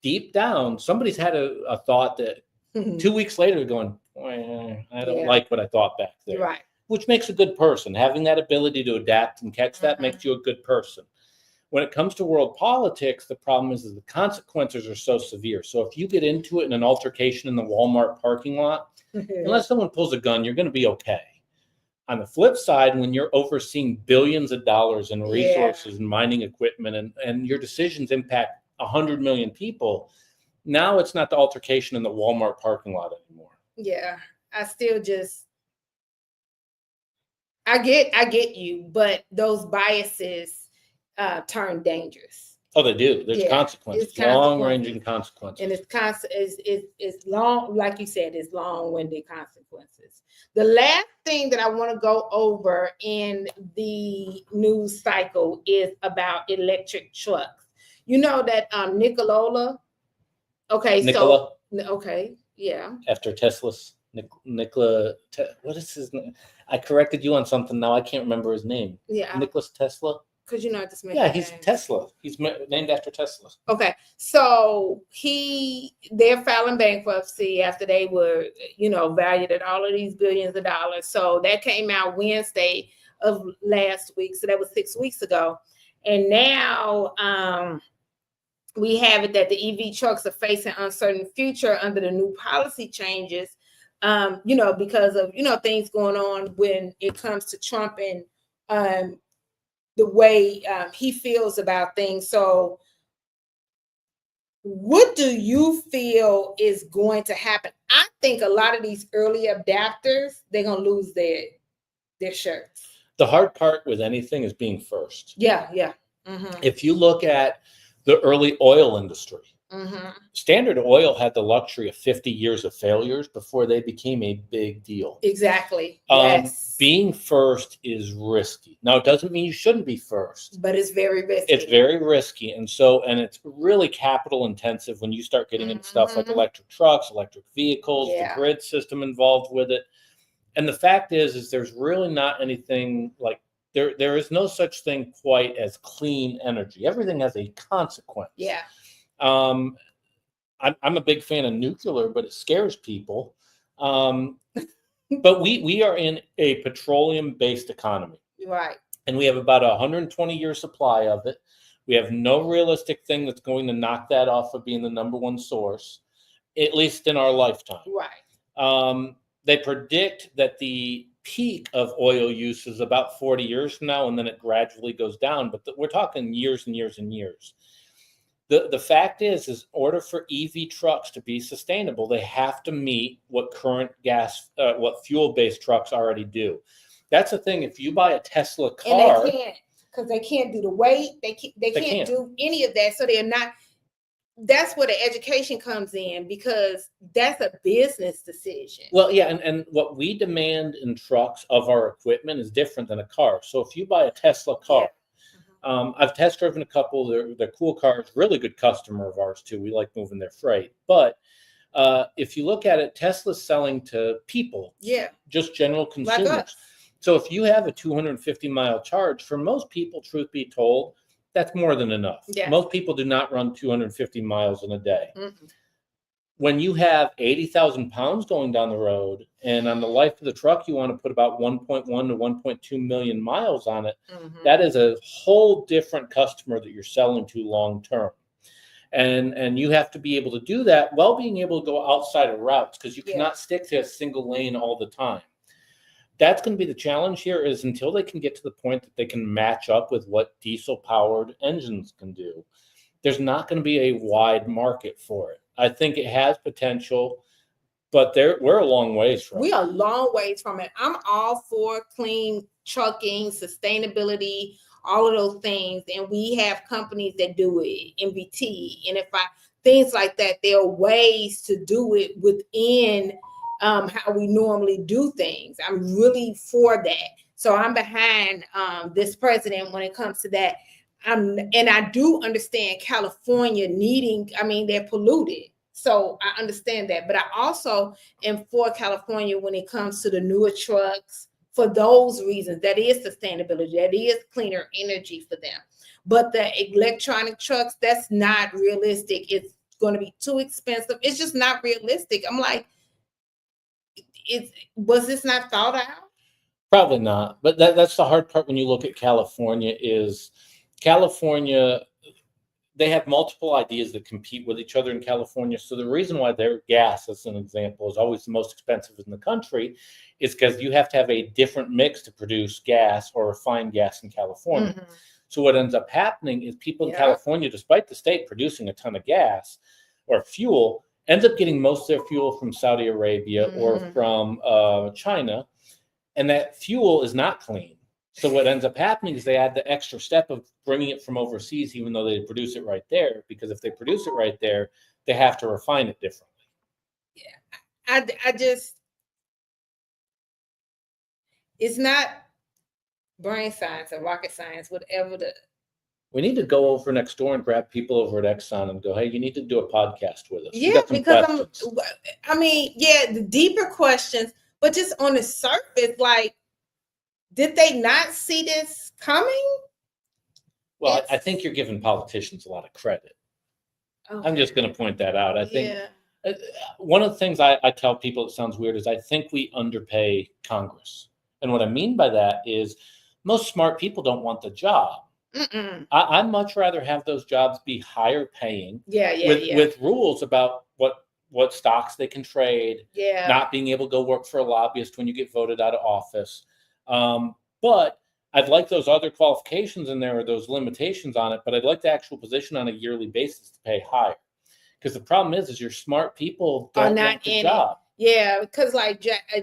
Deep down, somebody's had a thought that 2 weeks later they're going, I don't like what I thought back there. Right. Which makes a good person. Having that ability to adapt and catch that makes you a good person. When it comes to world politics, the problem is the consequences are so severe. So if you get into it in an altercation in the Walmart parking lot, unless someone pulls a gun, you're going to be okay. On the flip side, when you're overseeing billions of dollars in resources and mining equipment, and your decisions impact 100 million people, now it's not the altercation in the Walmart parking lot anymore. Yeah, I still just, I get you, but those biases turn dangerous. Oh, they do. There's consequences, long-ranging consequences. And it's long, like you said, it's long-winded consequences. The last thing that I want to go over in the news cycle is about electric trucks. You know that Nikola. Nikola? After Tesla's Nikola, what is his name? I corrected you on something. Now I can't remember his name. Yeah. Nicholas Tesla? Because you know I just made he's Tesla. He's named after Tesla. Okay. So they're filing bankruptcy after they were, valued at all of these billions of dollars. So that came out Wednesday of last week. So that was 6 weeks ago. And now we have it that the EV trucks are facing uncertain future under the new policy changes, because of, things going on when it comes to Trump and the way he feels about things. So what do you feel is going to happen? I think a lot of these early adapters, they're going to lose their shirts. The hard part with anything is being first. Yeah. If you look at the early oil industry, Standard Oil had the luxury of 50 years of failures before they became a big deal. Exactly. Yes. Being first is risky. Now, it doesn't mean you shouldn't be first. But it's very risky. It's very risky. And it's really capital intensive when you start getting into stuff like electric trucks, electric vehicles, the grid system involved with it. And the fact is there's really not anything like, there is no such thing quite as clean energy. Everything has a consequence. Yeah. I'm a big fan of nuclear, but it scares people. But we are in a petroleum-based economy. Right. And we have about a 120-year supply of it. We have no realistic thing that's going to knock that off of being the number one source, at least in our lifetime. Right. They predict that the peak of oil use is about 40 years from now, and then it gradually goes down. But we're talking years and years and years. The fact is in order for EV trucks to be sustainable, they have to meet what current what fuel-based trucks already do. That's the thing. If you buy a Tesla car, and they can't, because they can't do the weight. They can't do any of that. So they're not. That's where the education comes in, because that's a business decision. Well, yeah, and what we demand in trucks of our equipment is different than a car. So if you buy a Tesla car. Yeah. I've test driven a couple. They're cool cars, really good customer of ours too. We like moving their freight. But if you look at it, Tesla's selling to people, just general consumers. Like us. So if you have a 250-mile charge, for most people, truth be told, that's more than enough. Yeah. Most people do not run 250 miles in a day. Mm-hmm. When you have 80,000 pounds going down the road, and on the life of the truck, you want to put about 1.1 to 1.2 million miles on it, that is a whole different customer that you're selling to long term. And you have to be able to do that while being able to go outside of routes, because you cannot stick to a single lane all the time. That's going to be the challenge here, is until they can get to the point that they can match up with what diesel-powered engines can do, there's not going to be a wide market for it. I think it has potential, but we're a long ways from it. We are a long ways from it. I'm all for clean trucking, sustainability, all of those things. And we have companies that do it, MBT, and things like that. There are ways to do it within how we normally do things. I'm really for that. So I'm behind this president when it comes to that. And I do understand California they're polluted. So I understand that. But I also am for California when it comes to the newer trucks, for those reasons. That is sustainability. That is cleaner energy for them. But the electronic trucks, that's not realistic. It's going to be too expensive. It's just not realistic. I'm like, was this not thought out? Probably not. But that's the hard part when you look at California is California, they have multiple ideas that compete with each other in California. So the reason why their gas, as an example, is always the most expensive in the country is because you have to have a different mix to produce gas or refined gas in California. Mm-hmm. So what ends up happening is people in California, despite the state producing a ton of gas or fuel, ends up getting most of their fuel from Saudi Arabia or from China. And that fuel is not clean. So what ends up happening is they add the extra step of bringing it from overseas, even though they produce it right there, because if they produce it right there, they have to refine it differently. Yeah, I just, it's not brain science or rocket science, whatever we need to go over next door and grab people over at Exxon and go, hey, you need to do a podcast with us. Yeah, because the deeper questions, but just on the surface, like, did they not see this coming? Well, I think you're giving politicians a lot of credit. Okay. I'm just going to point that out. I think one of the things I tell people, it sounds weird, is I think we underpay Congress. And what I mean by that is most smart people don't want the job. I'd much rather have those jobs be higher paying with rules about what stocks they can trade, not being able to go work for a lobbyist when you get voted out of office. But I'd like those other qualifications in there or those limitations on it, but I'd like the actual position on a yearly basis to pay higher. Because the problem is your smart people don't want the job. Yeah, because like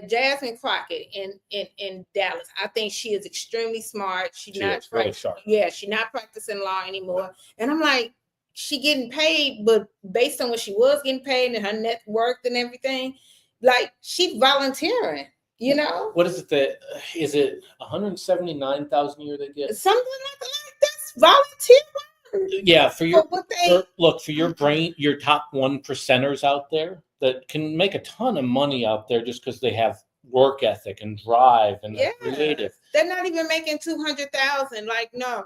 Jasmine Crockett in Dallas, I think she is extremely smart. She's not really sharp. Yeah, she's not practicing law anymore. And I'm like, she getting paid, but based on what she was getting paid and her net worth and everything, like she's volunteering. You know, what is it? Is it 179,000 a year they get? Something like that. That's volunteer. Yeah, for your brain, your top 1%ers out there that can make a ton of money out there just because they have work ethic and drive and they're creative. They're not even making 200,000. Like no,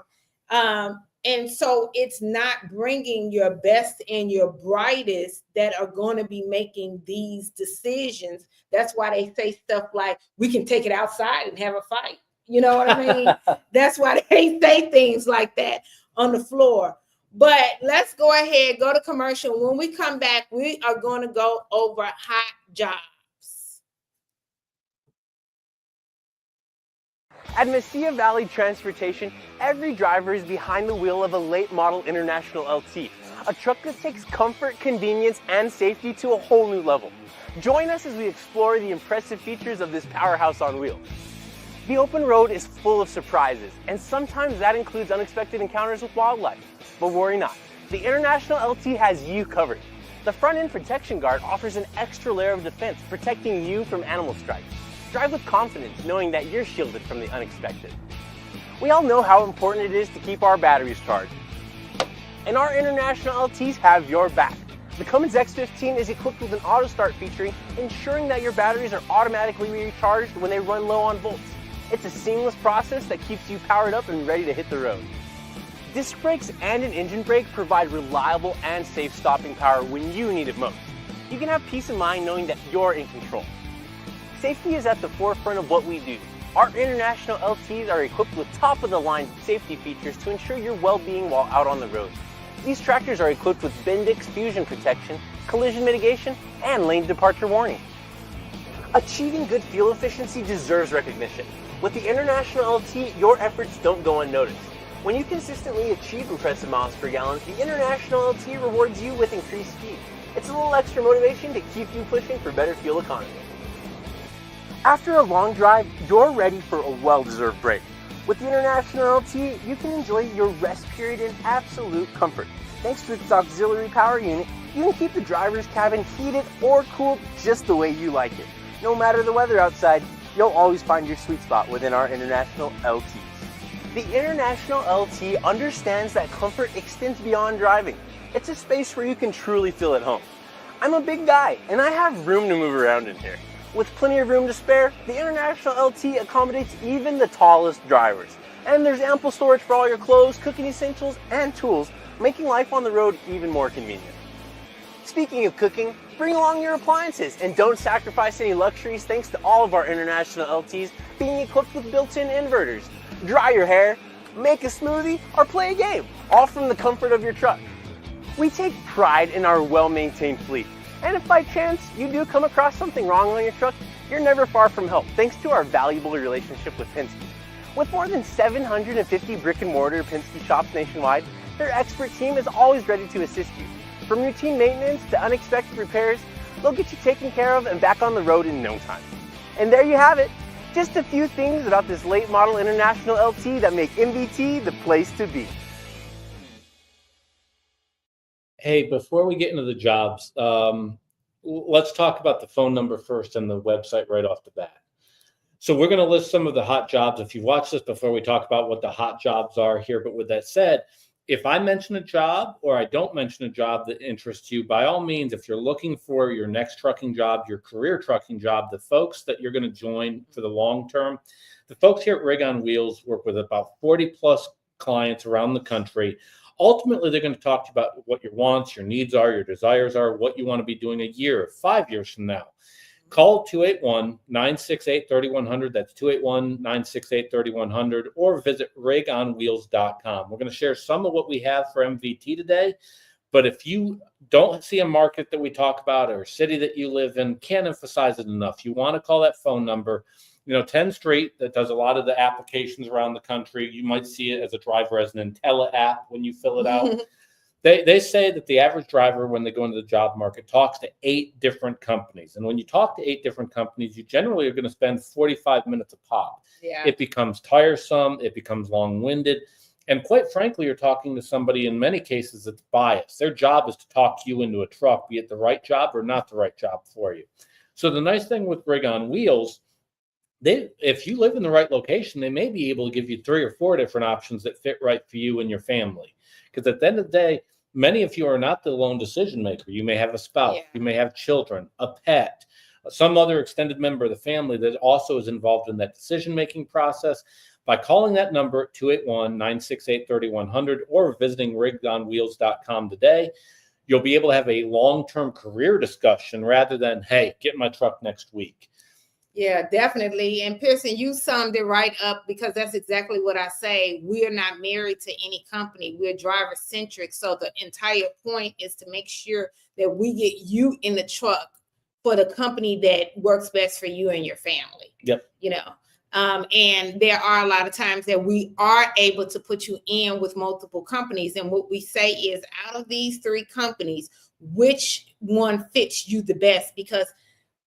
and so it's not bringing your best and your brightest that are going to be making these decisions. That's why they say stuff like, we can take it outside and have a fight. You know what I mean? That's why they say things like that on the floor. But let's go ahead, go to commercial. When we come back, we are going to go over hot jobs. At Mesilla Valley Transportation, every driver is behind the wheel of a late model International LT, a truck that takes comfort, convenience, and safety to a whole new level. Join us as we explore the impressive features of this powerhouse on wheels. The open road is full of surprises, and sometimes that includes unexpected encounters with wildlife. But worry not, the International LT has you covered. The front end protection guard offers an extra layer of defense, protecting you from animal strikes. Drive with confidence, knowing that you're shielded from the unexpected. We all know how important it is to keep our batteries charged, and our International LTs have your back. The Cummins X15 is equipped with an auto start feature, ensuring that your batteries are automatically recharged when they run low on volts. It's a seamless process that keeps you powered up and ready to hit the road. Disc brakes and an engine brake provide reliable and safe stopping power when you need it most. You can have peace of mind knowing that you're in control. Safety is at the forefront of what we do. Our International LTs are equipped with top-of-the-line safety features to ensure your well-being while out on the road. These tractors are equipped with Bendix fusion protection, collision mitigation, and lane departure warning. Achieving good fuel efficiency deserves recognition. With the International LT, your efforts don't go unnoticed. When you consistently achieve impressive miles per gallon, the International LT rewards you with increased speed. It's a little extra motivation to keep you pushing for better fuel economy. After a long drive, you're ready for a well-deserved break. With the International LT, you can enjoy your rest period in absolute comfort. Thanks to its auxiliary power unit, you can keep the driver's cabin heated or cooled just the way you like it. No matter the weather outside, you'll always find your sweet spot within our International LTs. The International LT understands that comfort extends beyond driving. It's a space where you can truly feel at home. I'm a big guy, and I have room to move around in here. With plenty of room to spare, the International LT accommodates even the tallest drivers. And there's ample storage for all your clothes, cooking essentials, and tools, making life on the road even more convenient. Speaking of cooking, bring along your appliances and don't sacrifice any luxuries thanks to all of our International LTs being equipped with built-in inverters. Dry your hair, make a smoothie, or play a game, all from the comfort of your truck. We take pride in our well-maintained fleet. And if by chance you do come across something wrong on your truck, you're never far from help thanks to our valuable relationship with Penske. With more than 750 brick and mortar Penske shops nationwide, their expert team is always ready to assist you. From routine maintenance to unexpected repairs, they'll get you taken care of and back on the road in no time. And there you have it. Just a few things about this late model International LT that make MVT the place to be. Hey, before we get into the jobs, let's talk about the phone number first and the website right off the bat. So we're going to list some of the hot jobs. If you've watched this before, we talk about what the hot jobs are here. But with that said, if I mention a job or I don't mention a job that interests you, by all means, if you're looking for your next trucking job, your career trucking job, the folks that you're going to join for the long term, the folks here at Rig on Wheels work with about 40 plus clients around the country. Ultimately, they're going to talk to you about what your wants, your needs are, your desires are, what you want to be doing a year, 5 years from now. Call 281-968-3100. That's 281-968-3100, or visit rigonwheels.com. We're going to share some of what we have for MVT today. But if you don't see a market that we talk about or a city that you live in, can't emphasize it enough. You want to call that phone number. 10 Street, that does a lot of the applications around the country. You might see it as a driver as an Intella app when you fill it out. They say that the average driver, when they go into the job market, talks to 8 different companies. And when you talk to 8 different companies, you generally are going to spend 45 minutes a pop. Yeah. It becomes tiresome. It becomes long-winded. And quite frankly, you're talking to somebody, in many cases, that's biased. Their job is to talk you into a truck, be it the right job or not the right job for you. So the nice thing with Rig on Wheels, if you live in the right location, they may be able to give you 3 or 4 different options that fit right for you and your family. Because at the end of the day, many of you are not the lone decision maker. You may have a spouse, you may have children, a pet, some other extended member of the family that also is involved in that decision-making process. By calling that number, 281-968-3100, or visiting rigonwheels.com today, you'll be able to have a long-term career discussion rather than, hey, get my truck next week. Yeah, definitely. And Pierson, you summed it right up, because that's exactly what I say. We are not married to any company. We're driver centric. So the entire point is to make sure that we get you in the truck for the company that works best for you and your family. Yep. And there are a lot of times that we are able to put you in with multiple companies. And what we say is, out of these 3 companies, which one fits you the best? Because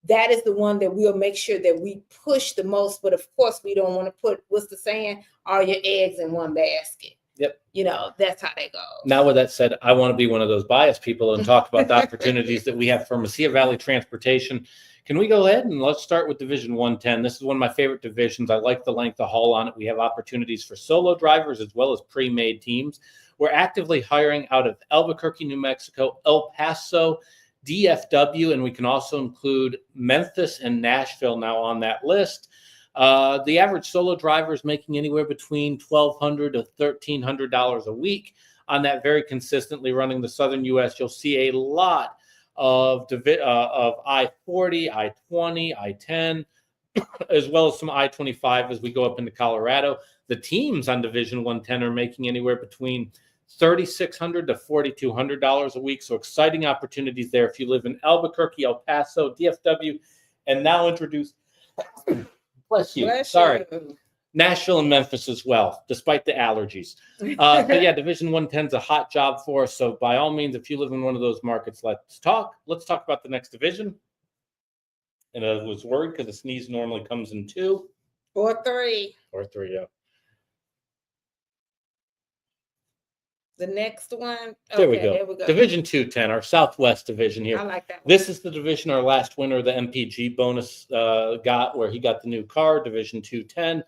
that is the one that we'll make sure that we push the most. But of course, we don't want to put, what's the saying, all your eggs in one basket. Yep. You know, that's how that goes. Now, with that said, I want to be one of those biased people and talk about the opportunities that we have for Mesilla Valley Transportation. Can we go ahead and let's start with Division 110? This is one of my favorite divisions. I like the length of haul on it. We have opportunities for solo drivers as well as pre-made teams. We're actively hiring out of Albuquerque, New Mexico, El Paso, DFW, and we can also include Memphis and Nashville now on that list. The average solo driver is making anywhere between $1,200 to $1,300 a week. On that, very consistently running the southern U.S., you'll see a lot of I-40, I-20, I-10, as well as some I-25 as we go up into Colorado. The teams on Division 110 are making anywhere between $3,600 to $4,200 a week. So exciting opportunities there if you live in Albuquerque, El Paso, DFW, and now introduce, bless you, sorry, Nashville and Memphis as well, despite the allergies. But yeah, Division 110 is a hot job for us. So by all means, if you live in one of those markets, let's talk. Let's talk about the next division. And I was worried because the sneeze normally comes in 2 or 3. Or 3, yeah. The next one. There we go. Division 210, our Southwest division here. I like that one. This is the division our last winner of the MPG bonus got, where he got the new car, Division 210.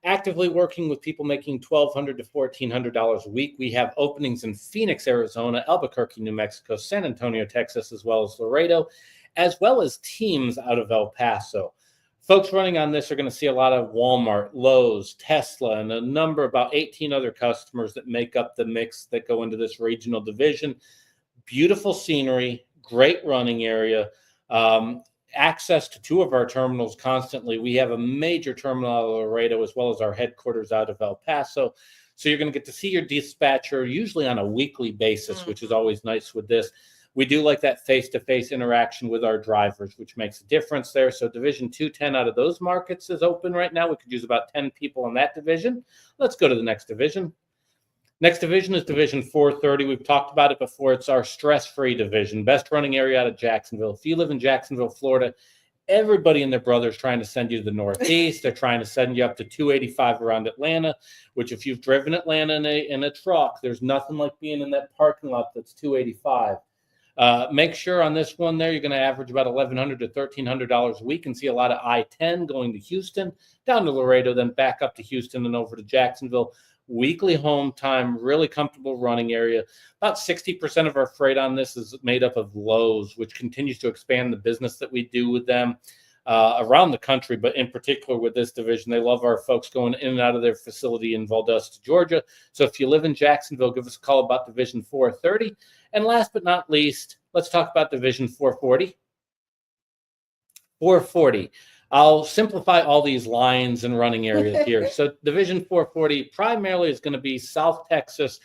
Actively working with people making $1,200 to $1,400 a week. We have openings in Phoenix, Arizona, Albuquerque, New Mexico, San Antonio, Texas, as well as Laredo, as well as teams out of El Paso. Folks running on this are going to see a lot of Walmart, Lowe's, Tesla, and a number, about 18 other customers that make up the mix that go into this regional division. Beautiful scenery, great running area, access to 2 of our terminals constantly. We have a major terminal out of Laredo as well as our headquarters out of El Paso. So you're going to get to see your dispatcher usually on a weekly basis, which is always nice with this. We do like that face-to-face interaction with our drivers, which makes a difference there. So Division 210 out of those markets is open right now. We could use about 10 people in that division. Let's go to the next division. Next division is Division 430. We've talked about it before. It's our stress-free division, best running area out of Jacksonville. If you live in Jacksonville, Florida, everybody and their brother is trying to send you to the Northeast. They're trying to send you up to 285 around Atlanta, which if you've driven Atlanta in a truck, there's nothing like being in that parking lot that's 285. Make sure on this one there, you're going to average about $1,100 to $1,300 a week and see a lot of I-10 going to Houston, down to Laredo, then back up to Houston and over to Jacksonville. Weekly home time, really comfortable running area. About 60% of our freight on this is made up of Lowe's, which continues to expand the business that we do with them around the country, but in particular with this division. They love our folks going in and out of their facility in Valdosta, Georgia. So if you live in Jacksonville, give us a call about Division 430. And last but not least, let's talk about Division 440. 440. I'll simplify all these lines and running areas here. So Division 440 primarily is going to be South Texas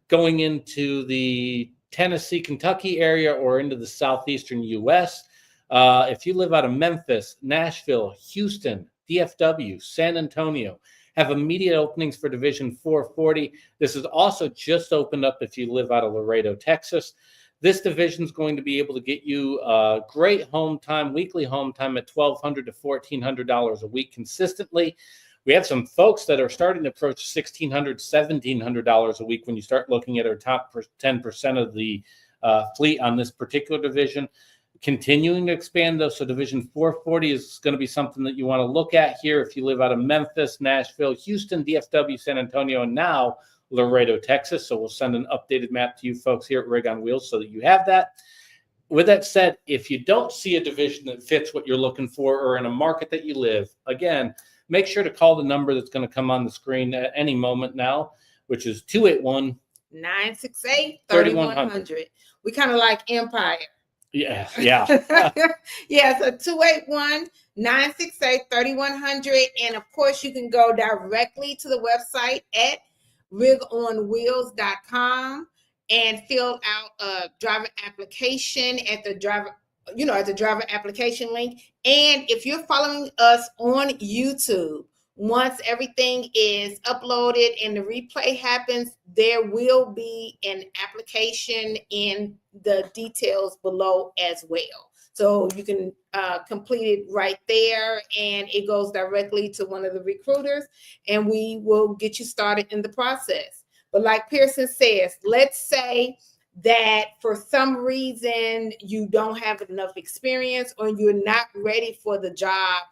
going into the Tennessee, Kentucky area or into the southeastern U.S. If you live out of Memphis, Nashville, Houston, DFW, San Antonio, have immediate openings for Division 440. This is also just opened up if you live out of Laredo, Texas. This division is going to be able to get you great home time, weekly home time at $1,200 to $1,400 a week consistently. We have some folks that are starting to approach $1,600, $1,700 a week when you start looking at our top 10% of the fleet on this particular division. Continuing to expand those, so Division 440 is going to be something that you want to look at here if you live out of Memphis, Nashville, Houston, DFW, San Antonio, and now Laredo, Texas. So we'll send an updated map to you folks here at Rig on Wheels so that you have that. With that said, if you don't see a division that fits what you're looking for or in a market that you live, again, make sure to call the number that's going to come on the screen at any moment now, which is 281-968-3100. We kind of like Empire. Yeah. Yeah, so 281-968-3100. And of course, you can go directly to the website at rigonwheels.com and fill out a driver application at the driver application link. And if you're following us on YouTube, Once everything is uploaded and the replay happens, there will be an application in the details below as well. So you can complete it right there, and it goes directly to one of the recruiters, and we will get you started in the process. But like Pierson says, let's say that for some reason you don't have enough experience, or you're not ready for the job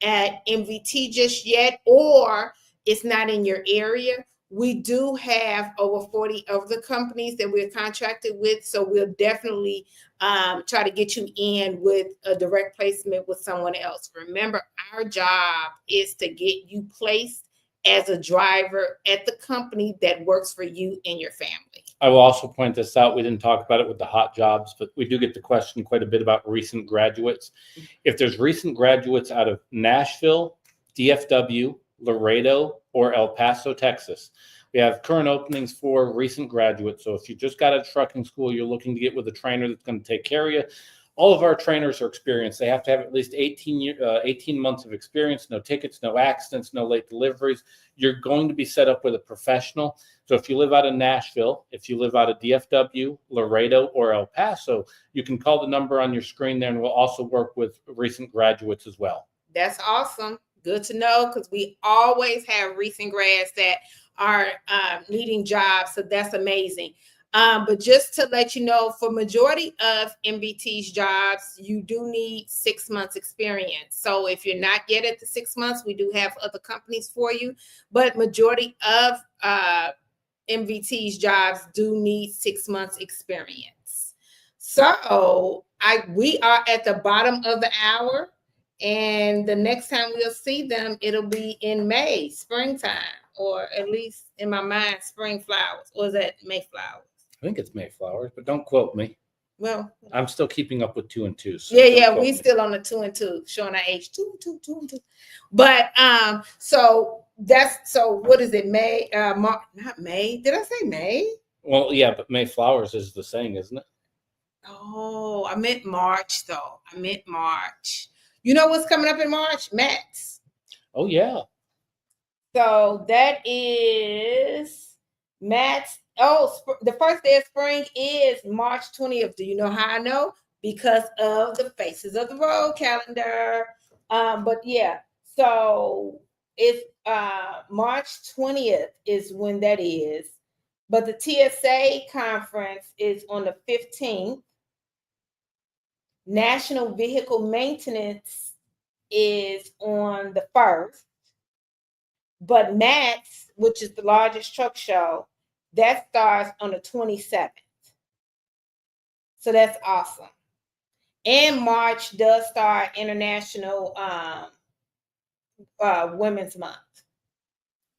at MVT just yet, or it's not in your area. We do have over 40 of the companies that we're contracted with, so we'll definitely try to get you in with a direct placement with someone else. Remember, our job is to get you placed as a driver at the company that works for you and your family. I will also point this out. We didn't talk about it with the hot jobs, but we do get the question quite a bit about recent graduates. If there's recent graduates out of Nashville, DFW, Laredo, or El Paso, Texas, we have current openings for recent graduates. So if you just got out of trucking school, you're looking to get with a trainer that's going to take care of you. All of our trainers are experienced. They have to have at least 18 months of experience, no tickets, no accidents, no late deliveries. You're going to be set up with a professional. So if you live out of Nashville, if you live out of DFW, Laredo, or El Paso, you can call the number on your screen there, and we'll also work with recent graduates as well. That's awesome. Good to know, because we always have recent grads that are needing jobs. So that's amazing. But just to let you know, for majority of MVT's jobs, you do need 6 months experience. So if you're not yet at the 6 months, we do have other companies for you. But majority of MVT's jobs do need 6 months experience. So we are at the bottom of the hour. And the next time we'll see them, it'll be in May, springtime, or at least in my mind, spring flowers. Or is that Mayflowers? I think it's Mayflowers, but don't quote me. Well, I'm still keeping up with 2 and 2. So yeah, we still on the 2 and 2, showing our age 2 and 2. But so what is it? May, not May. Did I say May? Well, yeah, but Mayflowers is the saying, isn't it? Oh, I meant March though. I meant March. You know what's coming up in March? Mats. Oh yeah. So that is Mats. Oh, the first day of spring is March 20th. Do you know how I know? Because of the Faces of the Road calendar. But yeah, so it's March 20th is when that is. But the TSA conference is on the 15th. National Vehicle Maintenance is on the 1st. But MATS, which is the largest truck show, that starts on the 27th. So that's awesome. And March does start International Women's Month,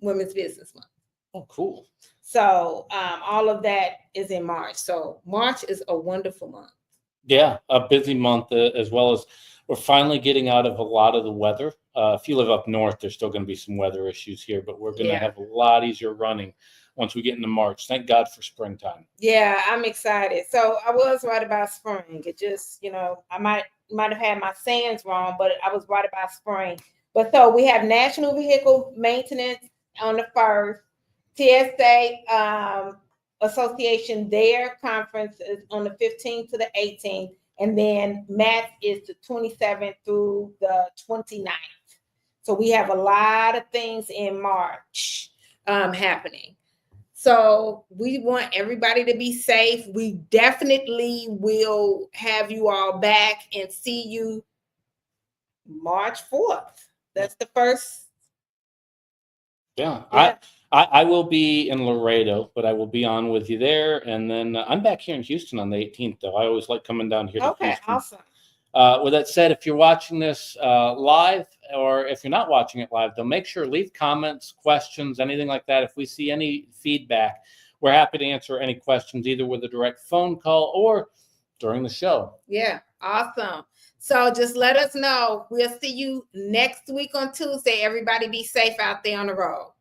Women's Business Month. Oh, cool. So all of that is in March. So March is a wonderful month. Yeah, a busy month, as well as we're finally getting out of a lot of the weather. If you live up north, there's still going to be some weather issues here, but we're going to have a lot easier running once we get into March. Thank God for springtime. Yeah, I'm excited. So I was right about spring. It just, I might have had my sayings wrong, but I was right about spring. But so we have National Vehicle Maintenance on the 1st. TSA Association, their conference is on the 15th to the 18th. And then MATS is the 27th through the 29th. So we have a lot of things in March happening. So we want everybody to be safe. We definitely will have you all back and see you March 4th. That's the first. Yeah. I will be in Laredo, but I will be on with you there. And then I'm back here in Houston on the 18th, though. I always like coming down here to Houston. Awesome. With that said, if you're watching this live, or if you're not watching it live, though, make sure leave comments, questions, anything like that. If we see any feedback, we're happy to answer any questions, either with a direct phone call or during the show. Yeah, awesome. So just let us know. We'll see you next week on Tuesday. Everybody be safe out there on the road.